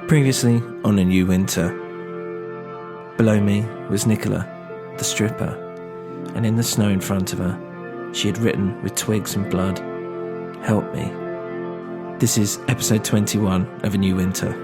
Previously on A New Winter. Below me was Nicola, the stripper, and in the snow in front of her, she had written with twigs and blood, "Help me." This is episode 21 of A New Winter.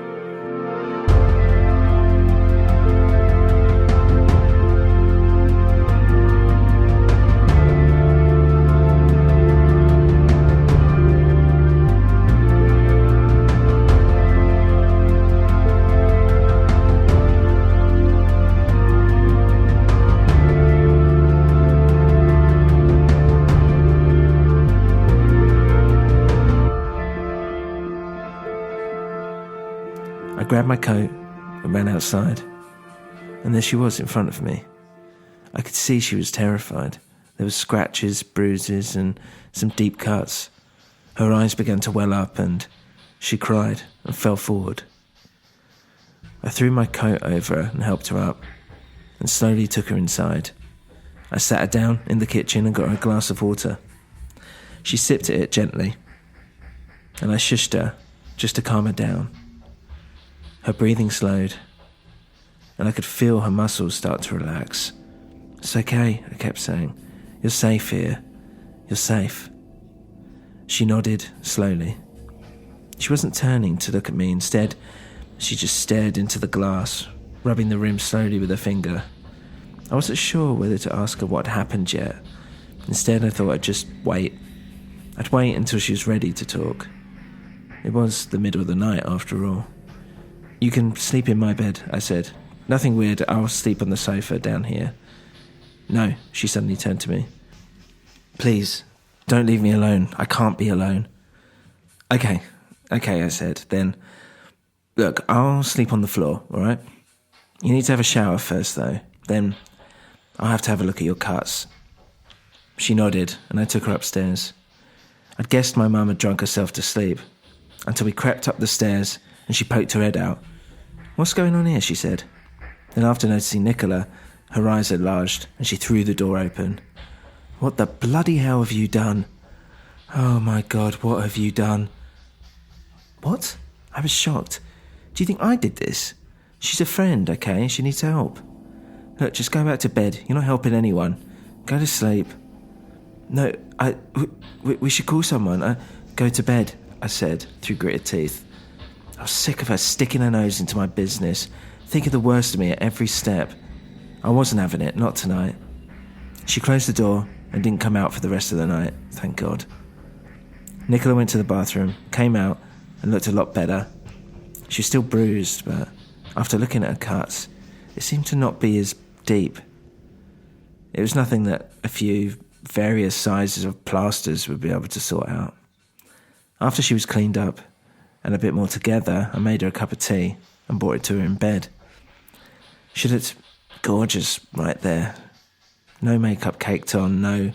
I grabbed my coat and ran outside, and there she was in front of me. I could see she was terrified. There were scratches, bruises, and some deep cuts. Her eyes began to well up, and she cried and fell forward. I threw my coat over her and helped her up, and slowly took her inside. I sat her down in the kitchen and got her a glass of water. She sipped at it gently, and I shushed her just to calm her down. Her breathing slowed, and I could feel her muscles start to relax. "It's okay," I kept saying. "You're safe here. You're safe." She nodded slowly. She wasn't turning to look at me. Instead, she just stared into the glass, rubbing the rim slowly with her finger. I wasn't sure whether to ask her what had happened yet. Instead, I thought I'd just wait. I'd wait until she was ready to talk. It was the middle of the night, after all. "You can sleep in my bed," I said. "Nothing weird, I'll sleep on the sofa down here." "No," she suddenly turned to me. "Please, don't leave me alone. I can't be alone." Okay, I said. "Then, look, I'll sleep on the floor, alright? You need to have a shower first, though. Then, I'll have to have a look at your cuts." She nodded, and I took her upstairs. I'd guessed my mum had drunk herself to sleep, until we crept up the stairs, and she poked her head out. "What's going on here?" she said. Then after noticing Nicola, her eyes enlarged, and she threw the door open. "What the bloody hell have you done?" "Oh my God, what have you done?" "What?" I was shocked. "Do you think I did this? She's a friend, okay? She needs help. Look, just go back to bed. You're not helping anyone. Go to sleep." "No, we should call someone. Go to bed," I said through gritted teeth. I was sick of her sticking her nose into my business, thinking the worst of me at every step. I wasn't having it, not tonight. She closed the door and didn't come out for the rest of the night, thank God. Nicola went to the bathroom, came out, and looked a lot better. She was still bruised, but after looking at her cuts, it seemed to not be as deep. It was nothing that a few various sizes of plasters would be able to sort out. After she was cleaned up and a bit more together, I made her a cup of tea and brought it to her in bed. She looked gorgeous right there. No makeup caked on, no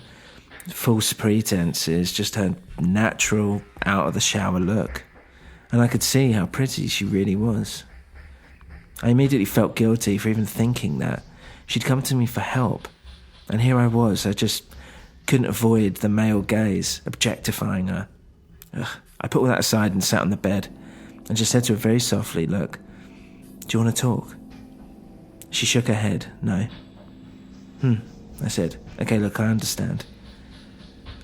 false pretenses, just her natural, out-of-the-shower look. And I could see how pretty she really was. I immediately felt guilty for even thinking that. She'd come to me for help, and here I was. I just couldn't avoid the male gaze, objectifying her. I put all that aside and sat on the bed and just said to her very softly, "Look, do you want to talk?" She shook her head, "No." I said, "Okay, look, I understand."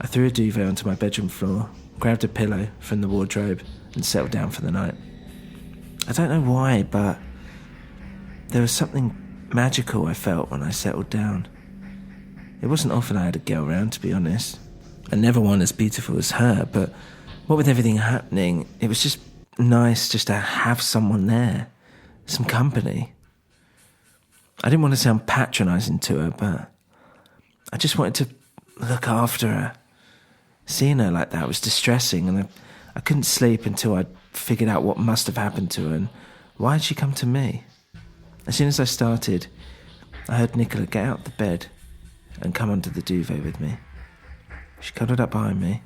I threw a duvet onto my bedroom floor, grabbed a pillow from the wardrobe and settled down for the night. I don't know why, but there was something magical I felt when I settled down. It wasn't often I had a girl around, to be honest, and never one as beautiful as her, but what with everything happening, it was just nice just to have someone there, some company. I didn't want to sound patronising to her, but I just wanted to look after her. Seeing her like that was distressing, and I couldn't sleep until I'd figured out what must have happened to her and why had she come to me. As soon as I started, I heard Nicola get out of the bed and come under the duvet with me. She cuddled up behind me.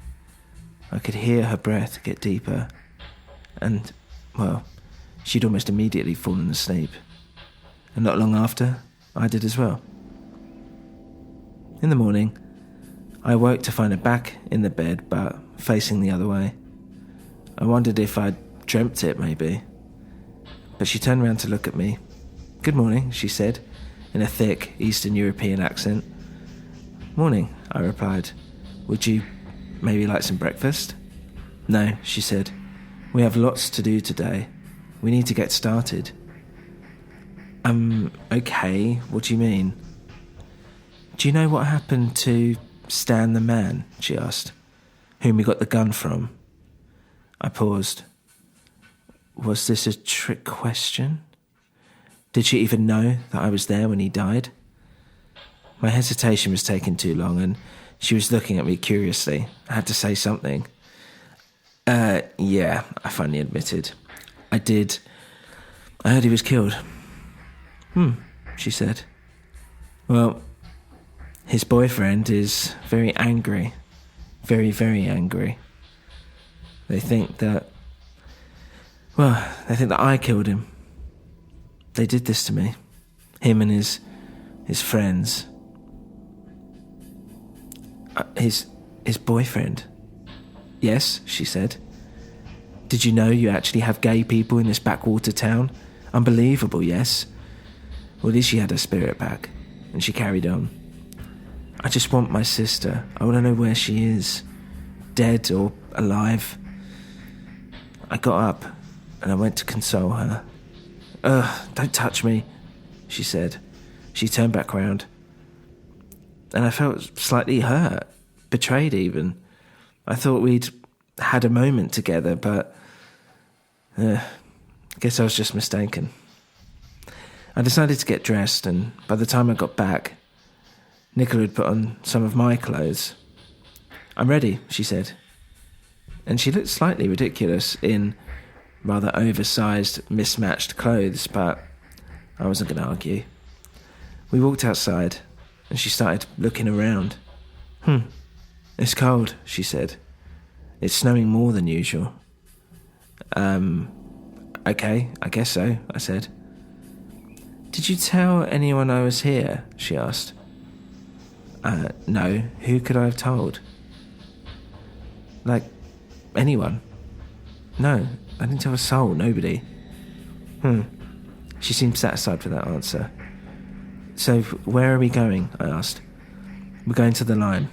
I could hear her breath get deeper, and, well, she'd almost immediately fallen asleep. And not long after, I did as well. In the morning, I awoke to find her back in the bed, but facing the other way. I wondered if I'd dreamt it, maybe. but she turned around to look at me. "Good morning," she said, in a thick Eastern European accent. "Morning," I replied. "Would you maybe like some breakfast?" "No," she said. "We have lots to do today. We need to get started." Okay, what do you mean?" "Do you know what happened to Stan the man?" she asked. "Whom we got the gun from?" I paused. Was this a trick question? Did she even know that I was there when he died? My hesitation was taking too long, and she was looking at me curiously. I had to say something. Yeah, I finally admitted. I did. I heard he was killed." She said. "Well, his boyfriend is very angry. Very, very angry. They think that I killed him. They did this to me. Him and his friends." His boyfriend?" "Yes," she said. "Did you know you actually have gay people in this backwater town? Unbelievable, yes?" Well, at least she had her spirit back, and she carried on. "I just want my sister. I want to know where she is, dead or alive." I got up, and I went to console her. Don't touch me," she said. She turned back round, and I felt slightly hurt, betrayed even. I thought we'd had a moment together, but I guess I was just mistaken. I decided to get dressed, and by the time I got back, Nicola had put on some of my clothes. "I'm ready," she said. And she looked slightly ridiculous in rather oversized, mismatched clothes, but I wasn't going to argue. We walked outside, and she started looking around. It's cold," she said. "It's snowing more than usual." Okay, I guess so," I said. "Did you tell anyone I was here?" she asked. No, who could I have told?" "Like, anyone?" "No, I didn't tell a soul, nobody." She seemed satisfied with that answer. "So, where are we going?" I asked. "We're going to the line."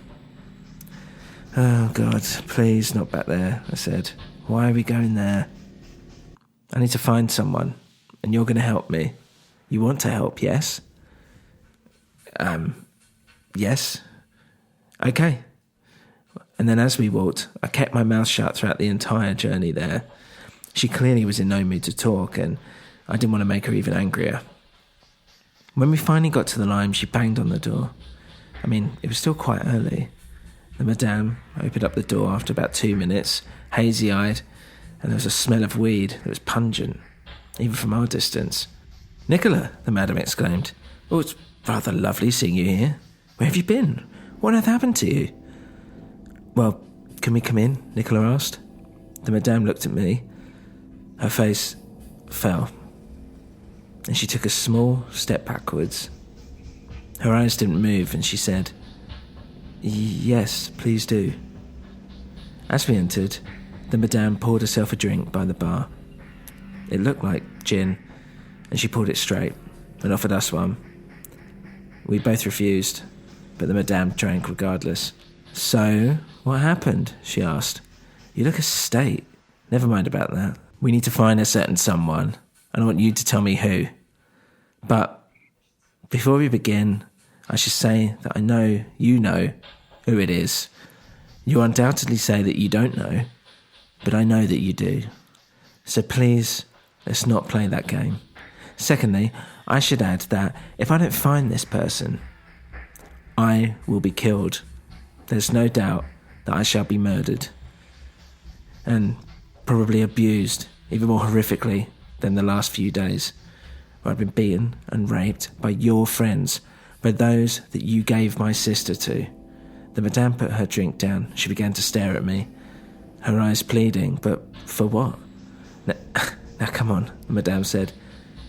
"Oh, God, please, not back there," I said. "Why are we going there?" "I need to find someone, and you're going to help me. You want to help, yes?" Yes. Okay. And then as we walked, I kept my mouth shut throughout the entire journey there. She clearly was in no mood to talk, and I didn't want to make her even angrier. When we finally got to the line, she banged on the door. I mean, it was still quite early. The madame opened up the door after about 2 minutes, hazy-eyed, and there was a smell of weed that was pungent, even from our distance. "Nicola," the madam exclaimed. "Oh, it's rather lovely seeing you here. Where have you been? What on earth happened to you?" "Well, can we come in?" Nicola asked. The madame looked at me. Her face fell, and she took a small step backwards. Her eyes didn't move, and she said, "Yes, please do." As we entered, the madame poured herself a drink by the bar. It looked like gin, and she poured it straight and offered us one. We both refused, but the madame drank regardless. "So, what happened?" she asked. "You look a state." "Never mind about that. We need to find a certain someone, and I want you to tell me who. But before we begin, I should say that I know you know who it is. You undoubtedly say that you don't know, but I know that you do. So please, let's not play that game. Secondly, I should add that if I don't find this person, I will be killed. There's no doubt that I shall be murdered. And probably abused, even more horrifically than the last few days, where I've been beaten and raped by your friends, by those that you gave my sister to." The madame put her drink down. She began to stare at me, her eyes pleading, but for what? Now come on, the madame said.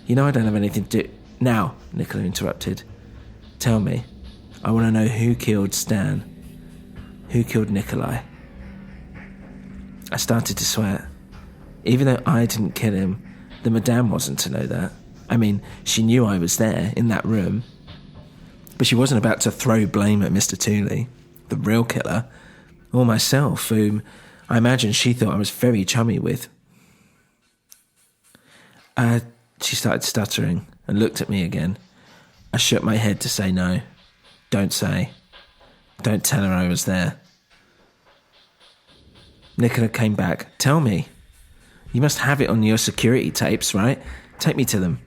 "You know I don't have anything to do..." "Now," Nicola interrupted. "Tell me. I want to know who killed Stan. Who killed Nikolai?" I started to sweat. Even though I didn't kill him, The madame wasn't to know that. I mean, she knew I was there, in that room. But she wasn't about to throw blame at Mr. Tooley, the real killer, or myself, whom I imagine she thought I was very chummy with. She started stuttering and looked at me again. I shook my head to say no. Don't say. Don't tell her I was there. Nicola came back. Tell me. You must have it on your security tapes, right? Take me to them.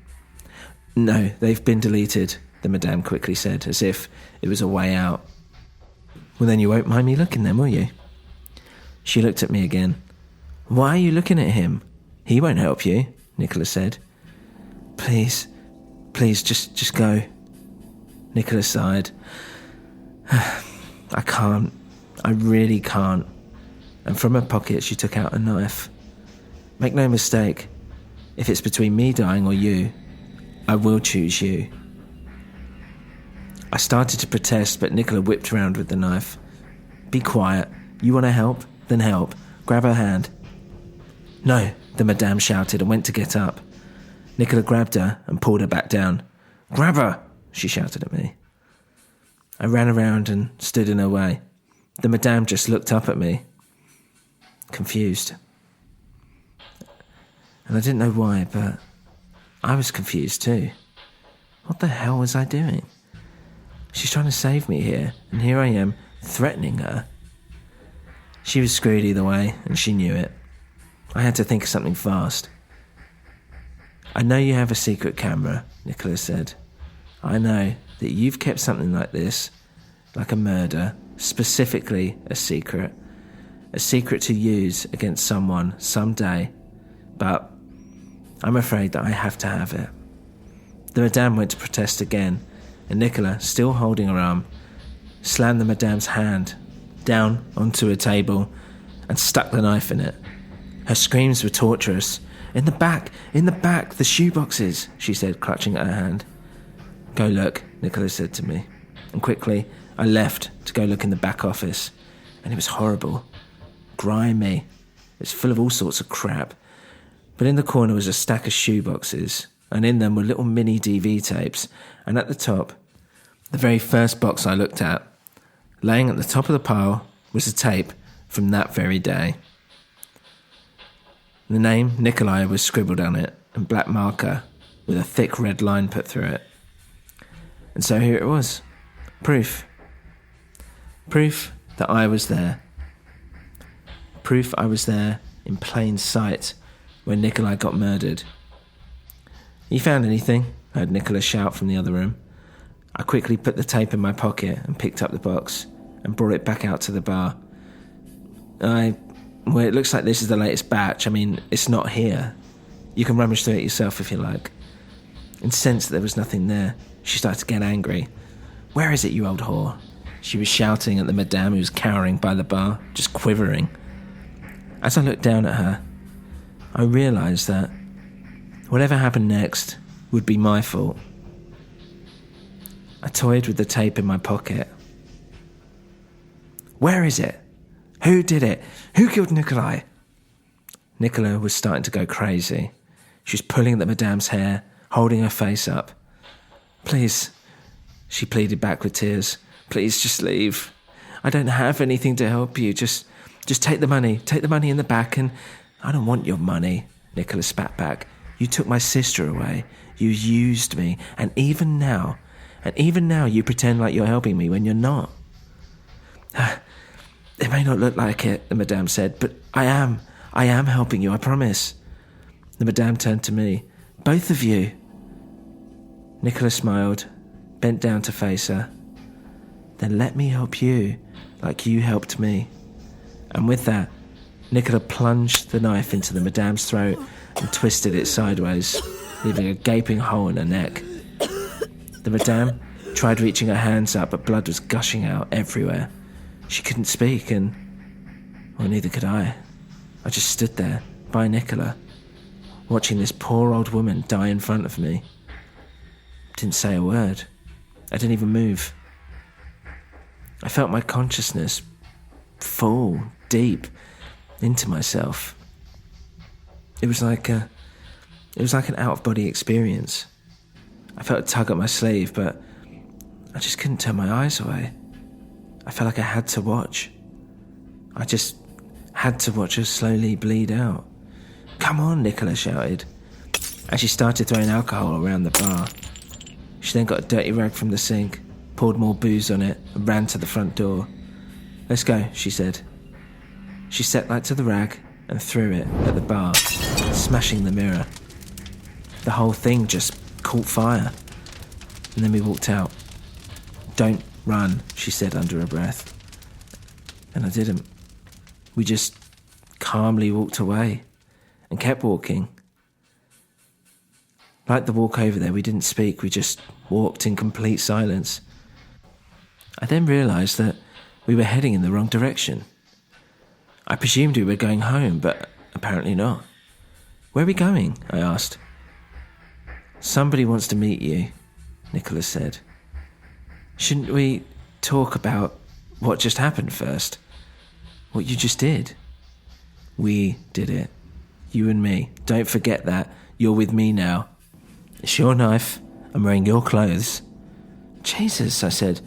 No, they've been deleted, the madame quickly said, as if it was a way out. Well, then you won't mind me looking then, will you? She looked at me again. Why are you looking at him? He won't help you, Nicola said. Please, just go. Nicola sighed. I can't. I really can't. And from her pocket she took out a knife. Make no mistake, if it's between me dying or you, I will choose you. I started to protest, but Nicola whipped around with the knife. Be quiet. You want to help? Then help. Grab her hand. No, the madame shouted and went to get up. Nicola grabbed her and pulled her back down. Grab her, she shouted at me. I ran around and stood in her way. The madame just looked up at me, confused. And I didn't know why, but I was confused too. What the hell was I doing? She's trying to save me here, and here I am, threatening her. She was screwed either way, and she knew it. I had to think of something fast. I know you have a secret camera, Nicola said. I know that you've kept something like this, like a murder, specifically a secret to use against someone someday, but I'm afraid that I have to have it. The madame went to protest again, and Nicola, still holding her arm, slammed the madame's hand down onto a table and stuck the knife in it. Her screams were torturous. In the back, the shoeboxes, she said, clutching at her hand. Go look, Nicola said to me, and quickly I left to go look in the back office, and it was horrible, grimy. It was full of all sorts of crap. But in the corner was a stack of shoeboxes, and in them were little mini DV tapes, and at the top, the very first box I looked at, laying at the top of the pile, was a tape from that very day. The name Nicola was scribbled on it in black marker with a thick red line put through it. And so here it was. Proof. Proof that I was there. Proof I was there in plain sight when Nicola got murdered. You found anything? I heard Nicola shout from the other room. I quickly put the tape in my pocket and picked up the box and brought it back out to the bar. Well, it looks like this is the latest batch. I mean, it's not here. You can rummage through it yourself if you like. Incensed that there was nothing there, she started to get angry. Where is it, you old whore? She was shouting at the madame who was cowering by the bar, just quivering. As I looked down at her, I realised that whatever happened next would be my fault. I toyed with the tape in my pocket. Where is it? Who did it? Who killed Nicola? Nicola was starting to go crazy. She was pulling at the madame's hair, holding her face up. Please, she pleaded back with tears. Please, just leave. I don't have anything to help you. Just take the money. Take the money in the back and... I don't want your money, Nicola spat back. You took my sister away. You used me. And even now you pretend like you're helping me when you're not. It may not look like it, the madame said, but I am helping you, I promise. The madame turned to me. Both of you. Nicola smiled, bent down to face her. Then let me help you, like you helped me. And with that, Nicola plunged the knife into the madame's throat and twisted it sideways, leaving a gaping hole in her neck. The madame tried reaching her hands up, but blood was gushing out everywhere. She couldn't speak, and... well, neither could I. I just stood there, by Nicola, watching this poor old woman die in front of me. Didn't say a word. I didn't even move. I felt my consciousness fall deep into myself. It was like It was like an out-of-body experience. I felt a tug at my sleeve, but I just couldn't turn my eyes away. I felt like I had to watch. I just had to watch her slowly bleed out. "Come on," Nicola shouted, as she started throwing alcohol around the bar. She then got a dirty rag from the sink, poured more booze on it, and ran to the front door. "Let's go," she said. She set light to the rag and threw it at the bar, smashing the mirror. The whole thing just caught fire, and then we walked out. "Don't run," she said under her breath. And I didn't. We just calmly walked away and kept walking. Like the walk over there, we didn't speak, we just walked in complete silence. I then realised that we were heading in the wrong direction. I presumed we were going home, but apparently not. "Where are we going?" I asked. "Somebody wants to meet you," Nicola said. "Shouldn't we talk about what just happened first? What you just did?" "We did it. You and me. Don't forget that. You're with me now. It's your knife. I'm wearing your clothes." "Jesus," I said.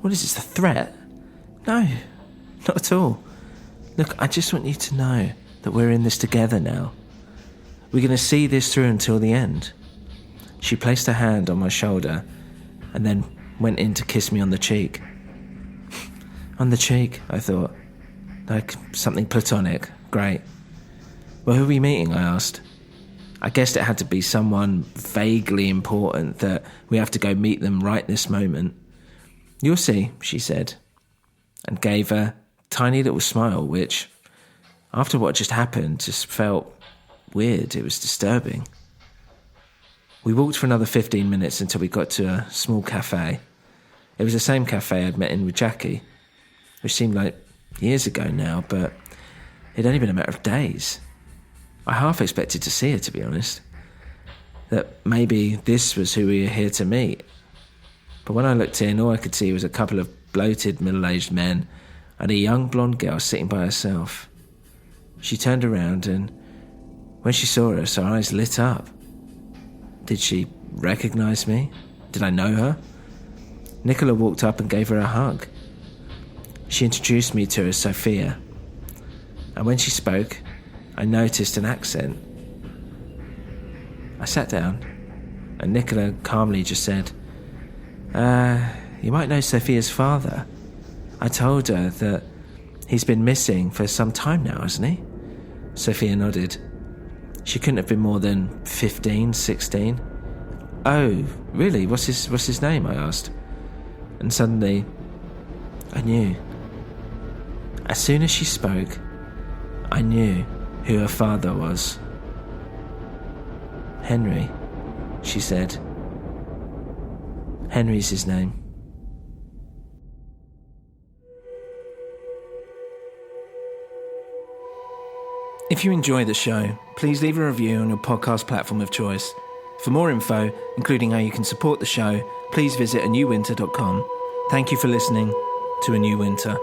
"What is this, a threat?" "No, not at all. Look, I just want you to know that we're in this together now. We're going to see this through until the end." She placed her hand on my shoulder and then went in to kiss me on the cheek. On the cheek, I thought. Like something platonic. Great. "Well, who are we meeting?" I asked. I guessed it had to be someone vaguely important, that we have to go meet them right this moment. "You'll see," she said, and gave a tiny little smile, which, after what just happened, just felt weird. It was disturbing. We walked for another 15 minutes until we got to a small cafe. It was the same cafe I'd met in with Jackie, which seemed like years ago now, but it'd only been a matter of days. I half expected to see her, to be honest. That maybe this was who we were here to meet. But when I looked in, all I could see was a couple of bloated middle-aged men and a young blonde girl sitting by herself. She turned around, and when she saw us, her eyes lit up. Did she recognise me? Did I know her? Nicola walked up and gave her a hug. She introduced me to her as Sophia, and when she spoke, I noticed an accent. I sat down, and Nicola calmly just said, "You might know Sophia's father. I told her that he's been missing for some time now, hasn't he?" Sophia nodded. She couldn't have been more than 15, 16. "Oh, really? What's his name?" I asked. And suddenly, I knew. As soon as she spoke, I knew who her father was. "Henry," she said. "Henry's his name." If you enjoy the show, please leave a review on your podcast platform of choice. For more info, including how you can support the show, please visit anewwinter.com. Thank you for listening to A New Winter.